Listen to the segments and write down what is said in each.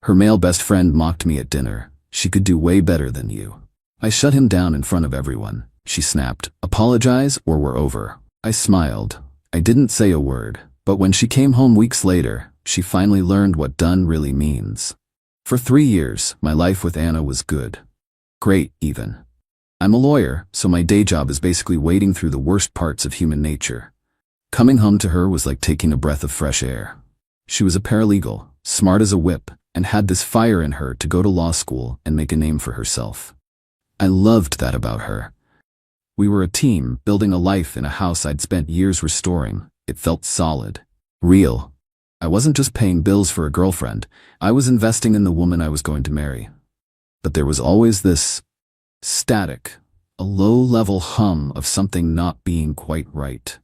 Her male best friend mocked me at dinner. She could do way better than you. I shut him down in front of everyone. She snapped, apologize or we're over. I smiled. I didn't say a word, but when she came home weeks later, she finally learned what done really means. For 3 years, my life with Anna was good. Great, even. I'm a lawyer, so my day job is basically wading through the worst parts of human nature. Coming home to her was like taking a breath of fresh air. She was a paralegal, smart as a whip, and had this fire in her to go to law school and make a name for herself. I loved that about her. We were a team, building a life in a house I'd spent years restoring. It felt solid, real. I wasn't just paying bills for a girlfriend, I was investing in the woman I was going to marry. But there was always this static, a low-level hum of something not being quite right.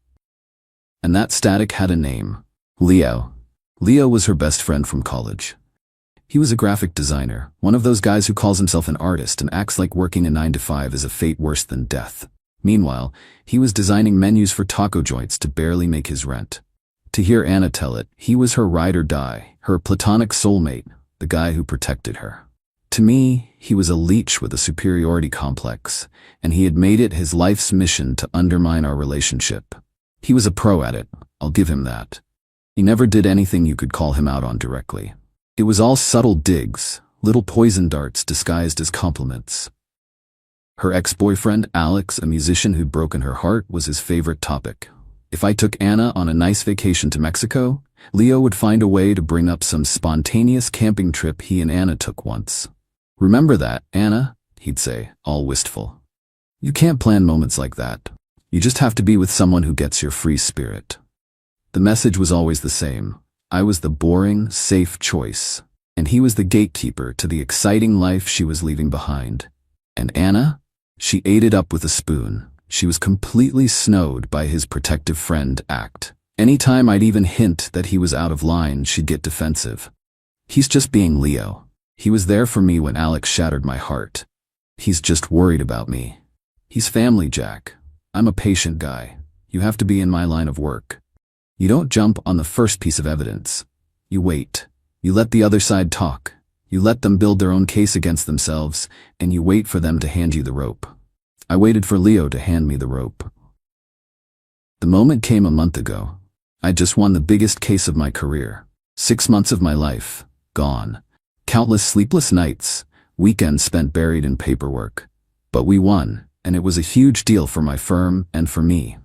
And that static had a name, Leo. Leo was her best friend from college. He was a graphic designer, one of those guys who calls himself an artist and acts like working a 9-to-5 is a fate worse than death. Meanwhile, he was designing menus for taco joints to barely make his rent. To hear Anna tell it, he was her ride or die, her platonic soulmate, the guy who protected her. To me, he was a leech with a superiority complex, and he had made it his life's mission to undermine our relationship. He was a pro at it, I'll give him that. He never did anything you could call him out on directly. It was all subtle digs, little poison darts disguised as compliments. Her ex-boyfriend, Alex, a musician who'd broken her heart, was his favorite topic. If I took Anna on a nice vacation to Mexico, Leo would find a way to bring up some spontaneous camping trip he and Anna took once. "Remember that, Anna?" he'd say, all wistful. "You can't plan moments like that. You just have to be with someone who gets your free spirit." The message was always the same. I was the boring, safe choice, and he was the gatekeeper to the exciting life she was leaving behind. And Anna? She ate it up with a spoon. She was completely snowed by his protective friend act. Anytime I'd even hint that he was out of line, she'd get defensive. "He's just being Leo. He was there for me when Alex shattered my heart. He's just worried about me. He's family, Jack. I'm a patient guy. You have to be in my line of work. You don't jump on the first piece of evidence. You wait. You let the other side talk. You let them build their own case against themselves, and you wait for them to hand you the rope." I waited for Leo to hand me the rope. The moment came a month ago. I just won the biggest case of my career. 6 months of my life, gone. Countless sleepless nights, weekends spent buried in paperwork. But we won, and it was a huge deal for my firm and for me.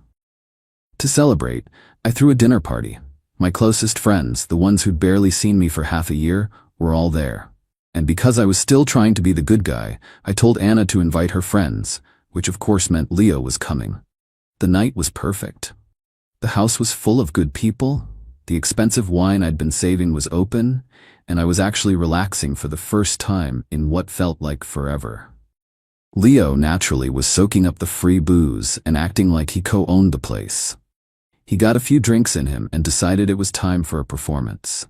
To celebrate, I threw a dinner party. My closest friends, the ones who'd barely seen me for half a year, were all there. And because I was still trying to be the good guy, I told Anna to invite her friends, which of course meant Leo was coming. The night was perfect. The house was full of good people, the expensive wine I'd been saving was open, and I was actually relaxing for the first time in what felt like forever. Leo naturally was soaking up the free booze and acting like he co-owned the place. He got a few drinks in him and decided it was time for a performance.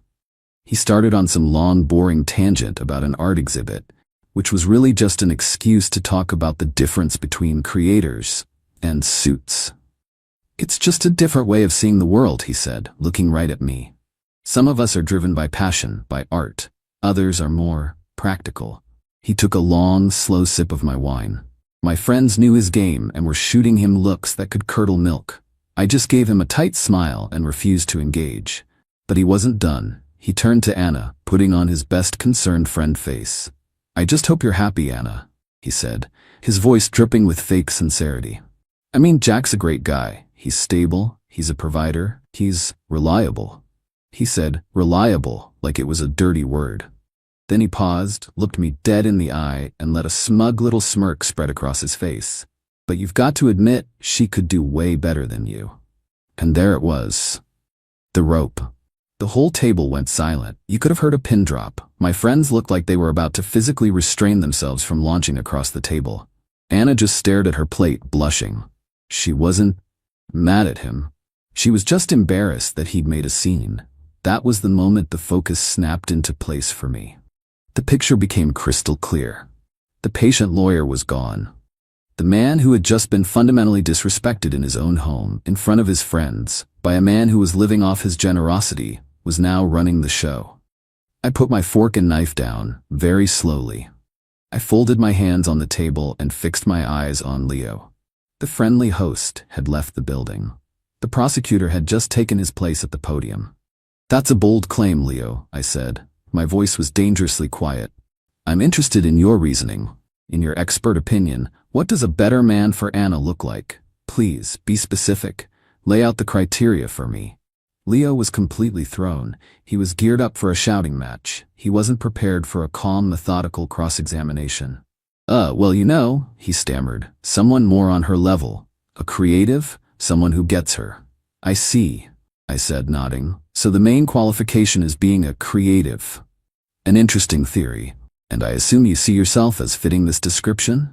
He started on some long, boring tangent about an art exhibit, which was really just an excuse to talk about the difference between creators and suits. "It's just a different way of seeing the world," he said, looking right at me. "Some of us are driven by passion, by art. Others are more practical." He took a long, slow sip of my wine. My friends knew his game and were shooting him looks that could curdle milk. I just gave him a tight smile and refused to engage. But he wasn't done. He turned to Anna, putting on his best concerned friend face. "I just hope you're happy, Anna," he said, his voice dripping with fake sincerity. "I mean, Jack's a great guy. He's stable, he's a provider, he's reliable." He said reliable like it was a dirty word. Then he paused, looked me dead in the eye, and let a smug little smirk spread across his face. "But you've got to admit, she could do way better than you." And there it was. The rope. The whole table went silent. You could have heard a pin drop. My friends looked like they were about to physically restrain themselves from launching across the table. Anna just stared at her plate, blushing. She wasn't mad at him. She was just embarrassed that he'd made a scene. That was the moment the focus snapped into place for me. The picture became crystal clear. The patient lawyer was gone. The man who had just been fundamentally disrespected in his own home, in front of his friends, by a man who was living off his generosity, was now running the show. I put my fork and knife down, very slowly. I folded my hands on the table and fixed my eyes on Leo. The friendly host had left the building. The prosecutor had just taken his place at the podium. "That's a bold claim, Leo," I said. My voice was dangerously quiet. "I'm interested in your reasoning. In your expert opinion, what does a better man for Anna look like? Please, be specific. Lay out the criteria for me." Leo was completely thrown. He was geared up for a shouting match. He wasn't prepared for a calm, methodical cross-examination. Well, he stammered. "Someone more on her level. A creative, someone who gets her." "I see," I said, nodding. "So the main qualification is being a creative. An interesting theory. And I assume you see yourself as fitting this description?"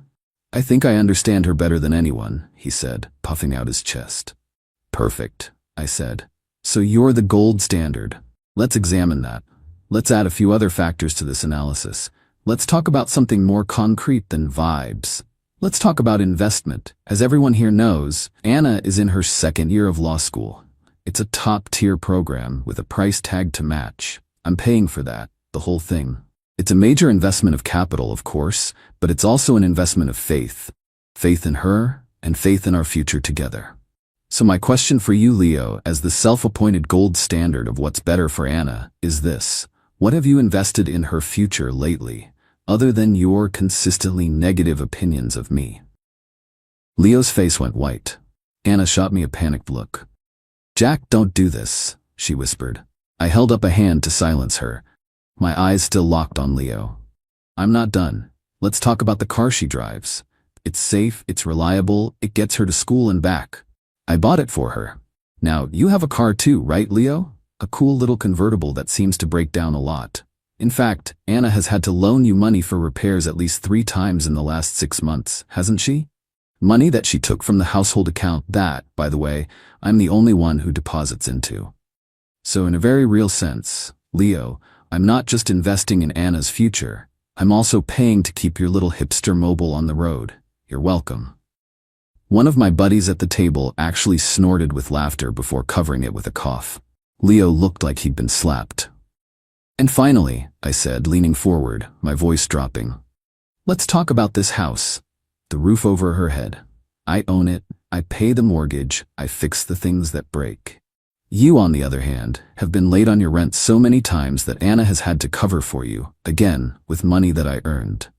"I think I understand her better than anyone," he said, puffing out his chest. "Perfect," I said. "So you're the gold standard. Let's examine that. Let's add a few other factors to this analysis. Let's talk about something more concrete than vibes. Let's talk about investment. As everyone here knows, Anna is in her second year of law school. It's a top-tier program with a price tag to match. I'm paying for that, the whole thing. It's a major investment of capital, of course, but it's also an investment of faith. Faith in her, and faith in our future together. So my question for you, Leo, as the self-appointed gold standard of what's better for Anna, is this. What have you invested in her future lately, other than your consistently negative opinions of me?" Leo's face went white. Anna shot me a panicked look. "Jack, don't do this," she whispered. I held up a hand to silence her. My eyes still locked on Leo. "I'm not done. Let's talk about the car she drives. It's safe, it's reliable, it gets her to school and back. I bought it for her. Now, you have a car too, right, Leo? A cool little convertible that seems to break down a lot. In fact, Anna has had to loan you money for repairs at least 3 times in the last 6 months, hasn't she? Money that she took from the household account that, by the way, I'm the only one who deposits into. So in a very real sense, Leo, I'm not just investing in Anna's future, I'm also paying to keep your little hipster mobile on the road. You're welcome." One of my buddies at the table actually snorted with laughter before covering it with a cough. Leo looked like he'd been slapped. "And finally," I said, leaning forward, my voice dropping, "let's talk about this house. The roof over her head. I own it, I pay the mortgage, I fix the things that break. You, on the other hand, have been late on your rent so many times that Anna has had to cover for you, again, with money that I earned.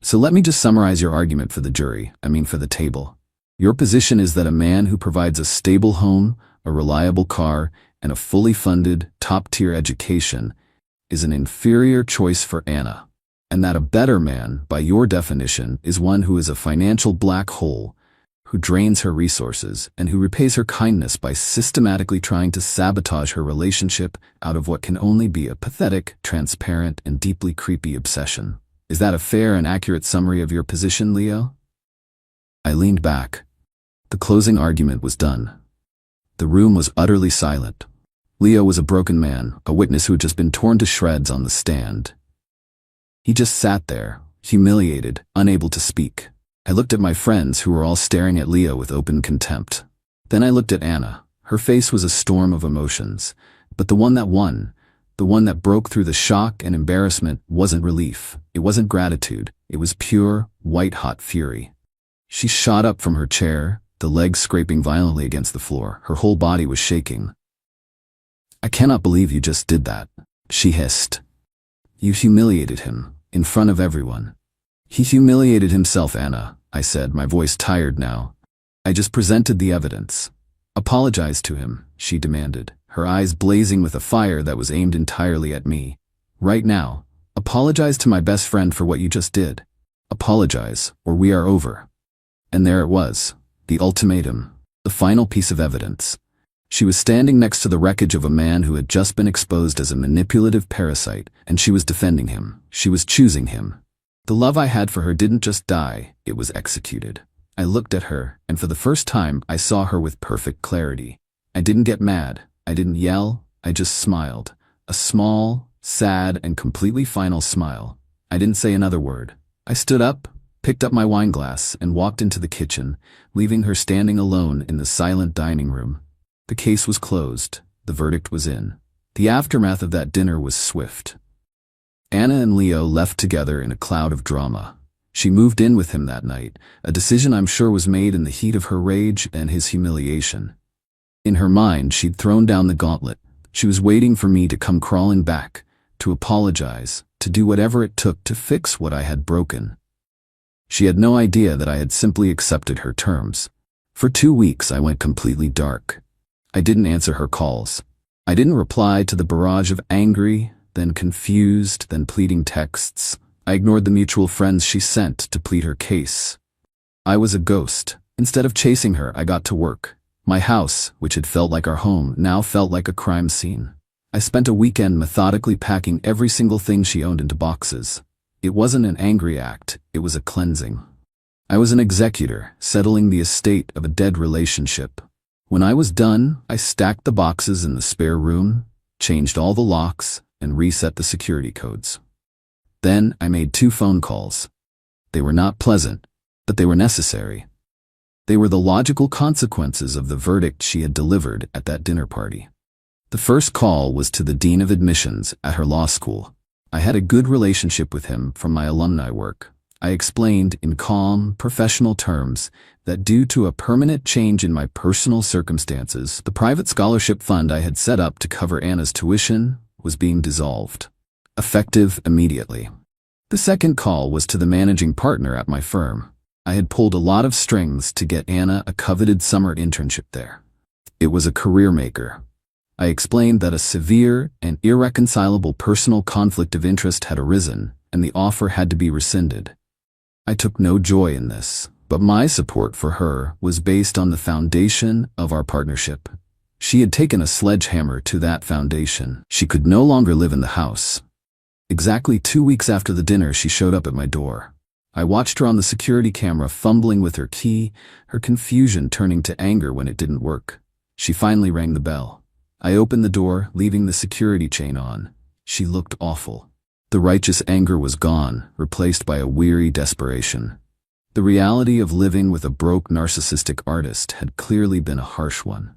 So let me just summarize your argument for the jury, for the table. Your position is that a man who provides a stable home, a reliable car, and a fully funded, top-tier education is an inferior choice for Anna, and that a better man, by your definition, is one who is a financial black hole, who drains her resources, and who repays her kindness by systematically trying to sabotage her relationship out of what can only be a pathetic, transparent, and deeply creepy obsession. Is that a fair and accurate summary of your position, Leo?" I leaned back. The closing argument was done. The room was utterly silent. Leo was a broken man, a witness who had just been torn to shreds on the stand. He just sat there, humiliated, unable to speak. I looked at my friends who were all staring at Leo with open contempt. Then I looked at Anna. Her face was a storm of emotions. But the one that won, the one that broke through the shock and embarrassment, wasn't relief. It wasn't gratitude. It was pure, white-hot fury. She shot up from her chair, the legs scraping violently against the floor. Her whole body was shaking. "I cannot believe you just did that," she hissed. "You humiliated him, in front of everyone." "He humiliated himself, Anna," I said, my voice tired now. "I just presented the evidence." "Apologize to him," she demanded, her eyes blazing with a fire that was aimed entirely at me. "Right now. Apologize to my best friend for what you just did. Apologize, or we are over." And there it was. The ultimatum, the final piece of evidence. She was standing next to the wreckage of a man who had just been exposed as a manipulative parasite, and she was defending him. She was choosing him. The love I had for her didn't just die, it was executed. I looked at her, and for the first time I saw her with perfect clarity. I didn't get mad, I didn't yell, I just smiled. A small, sad, and completely final smile. I didn't say another word. I stood up, picked up my wine glass, and walked into the kitchen, leaving her standing alone in the silent dining room. The case was closed. The verdict was in. The aftermath of that dinner was swift. Anna and Leo left together in a cloud of drama. She moved in with him that night, a decision I'm sure was made in the heat of her rage and his humiliation. In her mind, she'd thrown down the gauntlet. She was waiting for me to come crawling back, to apologize, to do whatever it took to fix what I had broken. She had no idea that I had simply accepted her terms. For 2 weeks, I went completely dark. I didn't answer her calls. I didn't reply to the barrage of angry, then confused, then pleading texts. I ignored the mutual friends she sent to plead her case. I was a ghost. Instead of chasing her, I got to work. My house, which had felt like our home, now felt like a crime scene. I spent a weekend methodically packing every single thing she owned into boxes. It wasn't an angry act, it was a cleansing. I was an executor, settling the estate of a dead relationship. When I was done, I stacked the boxes in the spare room, changed all the locks, and reset the security codes. Then I made 2 phone calls. They were not pleasant, but they were necessary. They were the logical consequences of the verdict she had delivered at that dinner party. The first call was to the dean of admissions at her law school. I had a good relationship with him from my alumni work. I explained in calm, professional terms that due to a permanent change in my personal circumstances, the private scholarship fund I had set up to cover Anna's tuition was being dissolved, effective immediately. The second call was to the managing partner at my firm. I had pulled a lot of strings to get Anna a coveted summer internship there. It was a career maker. I explained that a severe and irreconcilable personal conflict of interest had arisen, and the offer had to be rescinded. I took no joy in this, but my support for her was based on the foundation of our partnership. She had taken a sledgehammer to that foundation. She could no longer live in the house. Exactly 2 weeks after the dinner, she showed up at my door. I watched her on the security camera fumbling with her key, her confusion turning to anger when it didn't work. She finally rang the bell. I opened the door, leaving the security chain on. She looked awful. The righteous anger was gone, replaced by a weary desperation. The reality of living with a broke narcissistic artist had clearly been a harsh one.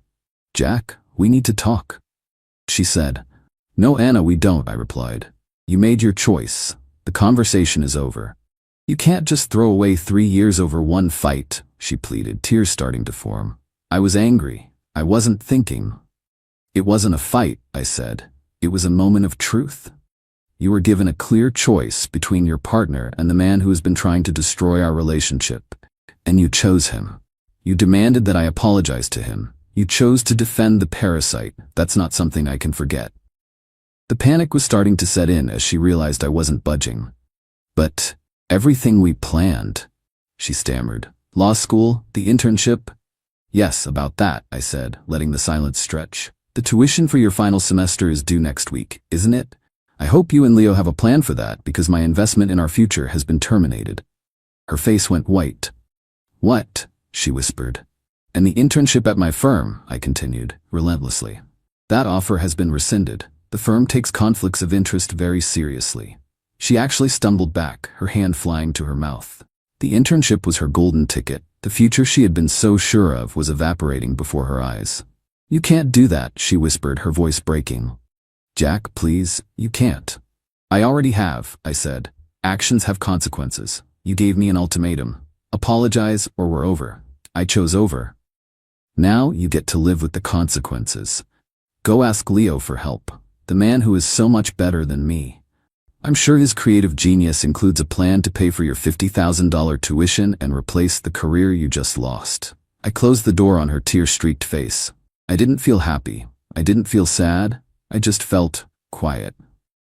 "Jack, we need to talk," she said. "No, Anna, we don't," I replied. "You made your choice. The conversation is over. You can't just throw away 3 years over one fight," she pleaded, tears starting to form. I was angry. I wasn't thinking. "It wasn't a fight," I said. "It was a moment of truth. You were given a clear choice between your partner and the man who has been trying to destroy our relationship, and you chose him. You demanded that I apologize to him. You chose to defend the parasite. That's not something I can forget." The panic was starting to set in as she realized I wasn't budging. "But everything we planned," she stammered. "Law school, the internship?" "Yes, about that," I said, letting the silence stretch. "The tuition for your final semester is due next week, isn't it? I hope you and Leo have a plan for that because my investment in our future has been terminated." Her face went white. "What?" she whispered. "And the internship at my firm," I continued, relentlessly. "That offer has been rescinded. The firm takes conflicts of interest very seriously." She actually stumbled back, her hand flying to her mouth. The internship was her golden ticket. The future she had been so sure of was evaporating before her eyes. "You can't do that," she whispered, her voice breaking. "Jack, please, you can't." "I already have," I said. "Actions have consequences. You gave me an ultimatum. Apologize or we're over. I chose over. Now you get to live with the consequences. Go ask Leo for help, the man who is so much better than me. I'm sure his creative genius includes a plan to pay for your $50,000 tuition and replace the career you just lost." I closed the door on her tear-streaked face. I didn't feel happy. I didn't feel sad. I just felt quiet.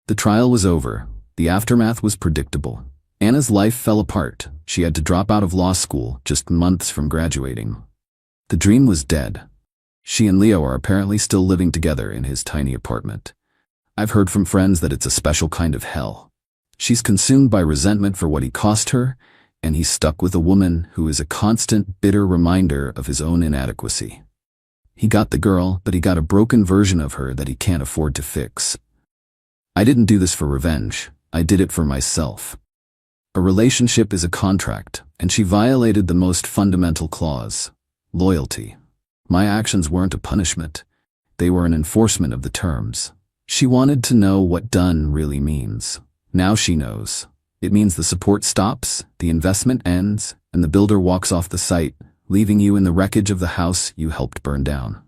The trial was over. The aftermath was predictable. Anna's life fell apart. She had to drop out of law school just months from graduating. The dream was dead. She and Leo are apparently still living together in his tiny apartment. I've heard from friends that it's a special kind of hell. She's consumed by resentment for what he cost her, and he's stuck with a woman who is a constant, bitter reminder of his own inadequacy. He got the girl, but he got a broken version of her that he can't afford to fix. I didn't do this for revenge. I did it for myself. A relationship is a contract, and she violated the most fundamental clause: loyalty. My actions weren't a punishment. They were an enforcement of the terms. She wanted to know what done really means. Now she knows. It means the support stops, the investment ends, and the builder walks off the site, leaving you in the wreckage of the house you helped burn down.